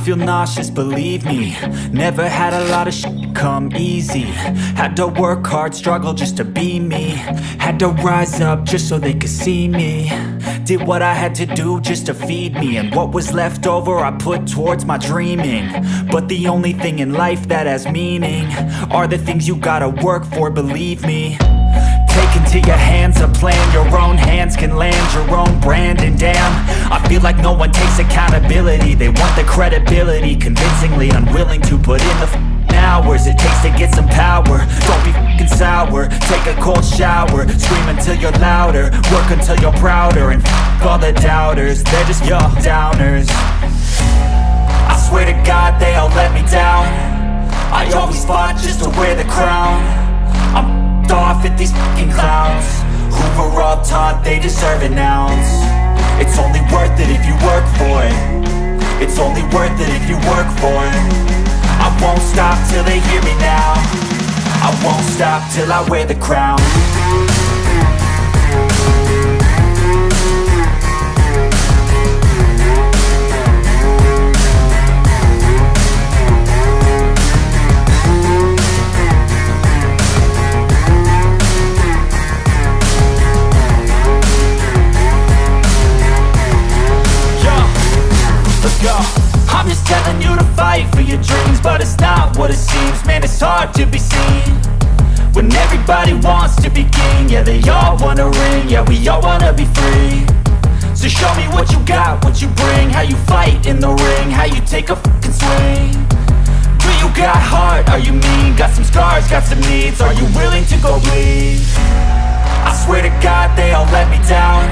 feel nauseous, believe me. Never had a lot of shit come easy. Had to work hard, struggle just to be me. Had to rise up just so they could see me. Did what I had to do just to feed me, and what was left over I put towards my dreaming. But the only thing in life that has meaning are the things you gotta work for, believe me. Take into your hands a plan, your own hands can land your own brand. And damn, I feel like no one takes accountability. They want the credibility, convincingly unwilling to put in the hours it takes to get some power. Don't be f***ing sour, take a cold shower. Scream until you're louder, work until you're prouder. And f*** all the doubters, they're just your downers. I swear to God they all let me down. I always fought just to wear the crown. I'm off at these fucking clowns who were all taught they deserve an ounce. It's only worth it if you work for it. It's only worth it if you work for it. I won't stop till they hear me now. I won't stop till I wear the crown. I'm just telling you to fight for your dreams, but it's not what it seems. Man, it's hard to be seen when everybody wants to be king. Yeah, they all wanna ring, yeah, we all wanna be free. So show me what you got, what you bring, how you fight in the ring, how you take a fucking swing. Do you got heart, are you mean? Got some scars, got some needs, are you willing to go bleed? I swear to God they all let me down.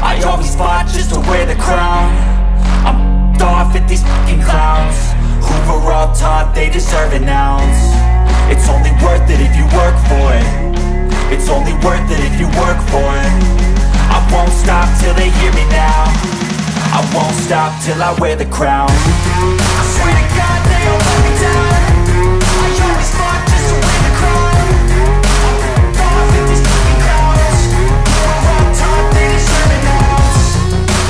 I always fought just to wear the crown. I'm off at these fucking clowns who were all taught they deserve an ounce. It's only worth it if you work for it. It's only worth it if you work for it. I won't stop till they hear me now. I won't stop till I wear the crown. I swear to God they all let me down. I always fought just to wear the crown. I'm off at these fucking clowns who were all taught they deserve an ounce.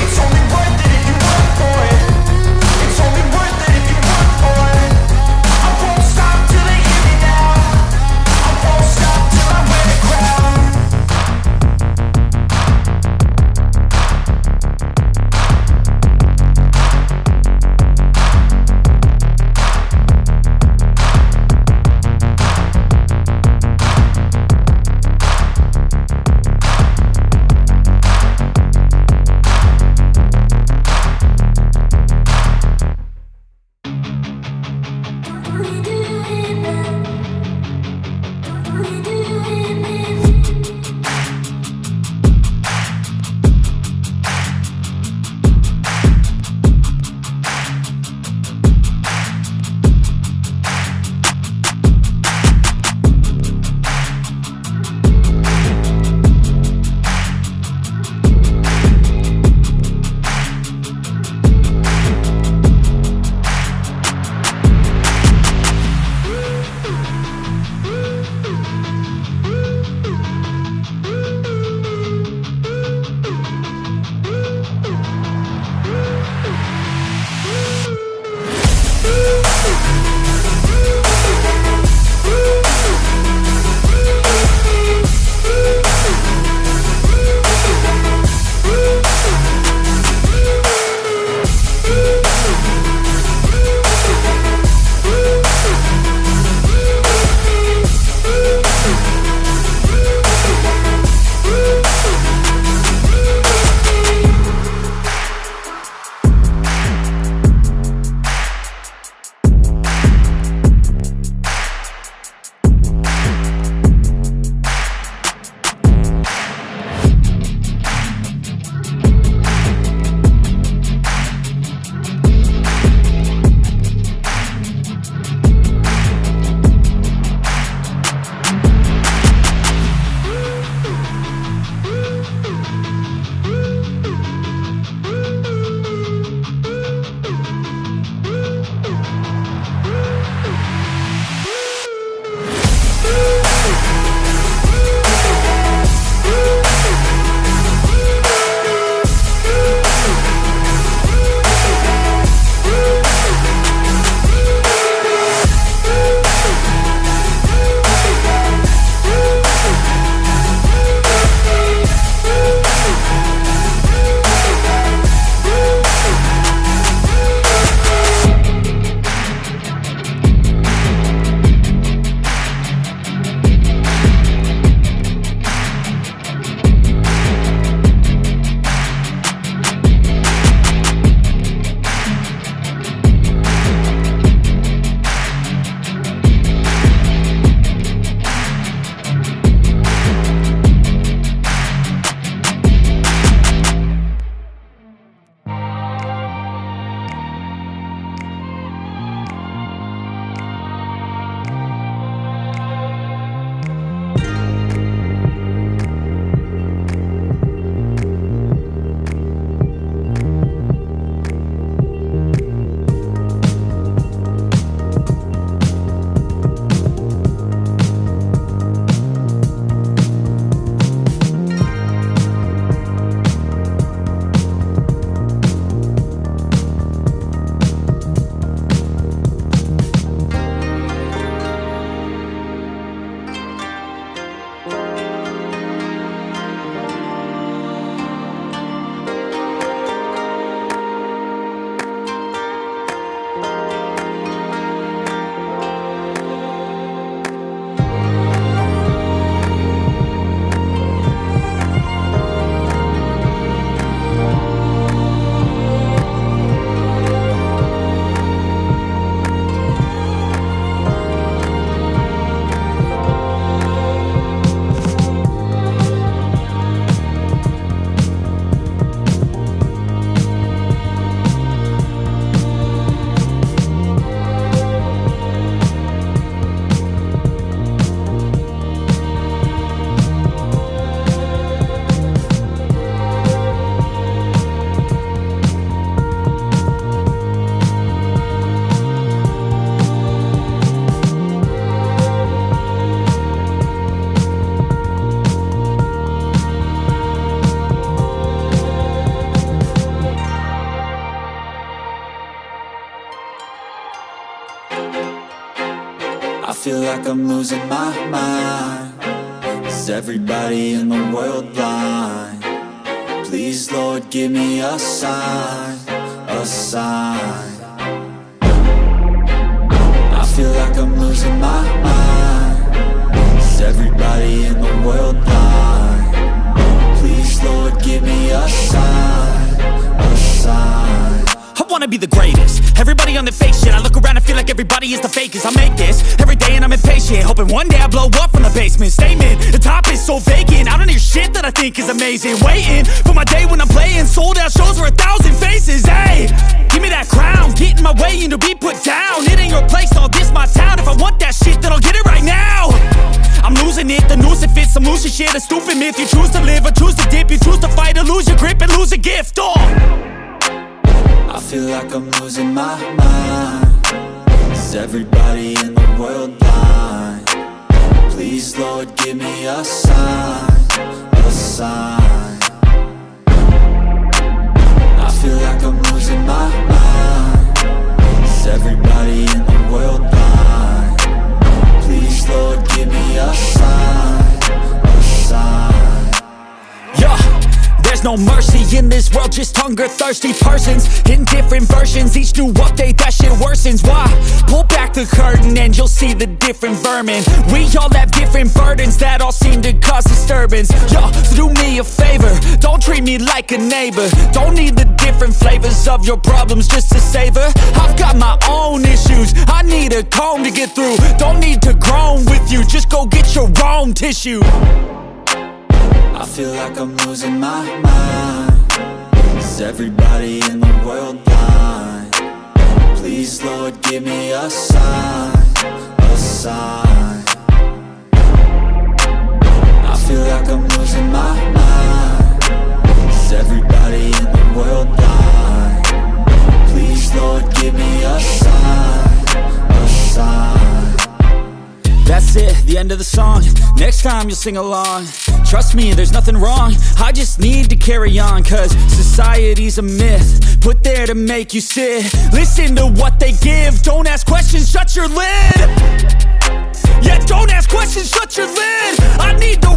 It's only worth it if you work for it. It's only worth it if you work for it. I won't stop till they hear me now. I won't stop till I wear the crown. like I'm losing my mind. Is everybody in the world blind? Please, Lord, give me a sign, a sign. I feel like I'm losing my mind. Is everybody in the world blind? Please, Lord, give me a sign, a sign. I wanna be the greatest. Everybody on the fake shit. I look around and feel like everybody is the fakest. I make this every day and I'm impatient, hoping one day I blow up from the basement. Statement, the top is so vacant. I don't hear shit that I think is amazing. Waiting for my day when I'm playing sold out shows for 1,000 faces. Hey, give me that crown, get in my way and to be put down. It ain't your place, all this my town. If I want that shit, then I'll get it right now. I'm losing it, the noose it fits. I'm losing shit, a stupid myth. You choose to live or choose to dip. You choose to fight or lose your grip and lose a gift. I feel like I'm losing my mind. Is everybody in the world blind? Please, Lord, give me a sign, a sign. I feel like I'm losing my mind. Is everybody in the world blind? Please, Lord, give me a sign, a sign. Yeah. There's no mercy in this world, just hunger-thirsty persons in different versions. Each new update, that shit worsens. Why? Pull back the curtain and you'll see the different vermin. We all have different burdens that all seem to cause disturbance. Yo, so do me a favor, don't treat me like a neighbor. Don't need the different flavors of your problems just to savor. I've got my own issues, I need a comb to get through. Don't need to groan with you, just go get your own tissue. I feel like I'm losing my mind. Is everybody in the world blind? Please, Lord, give me a sign, a sign. I feel like I'm losing my mind. Is everybody in the world blind? Please, Lord, give me a sign, a sign. That's it, the end of the song. Next time you'll sing along. Trust me, there's nothing wrong. I just need to carry on, cause society's a myth put there to make you sit. Listen to what they give. Don't ask questions, shut your lid. Yeah, don't ask questions, shut your lid. I need the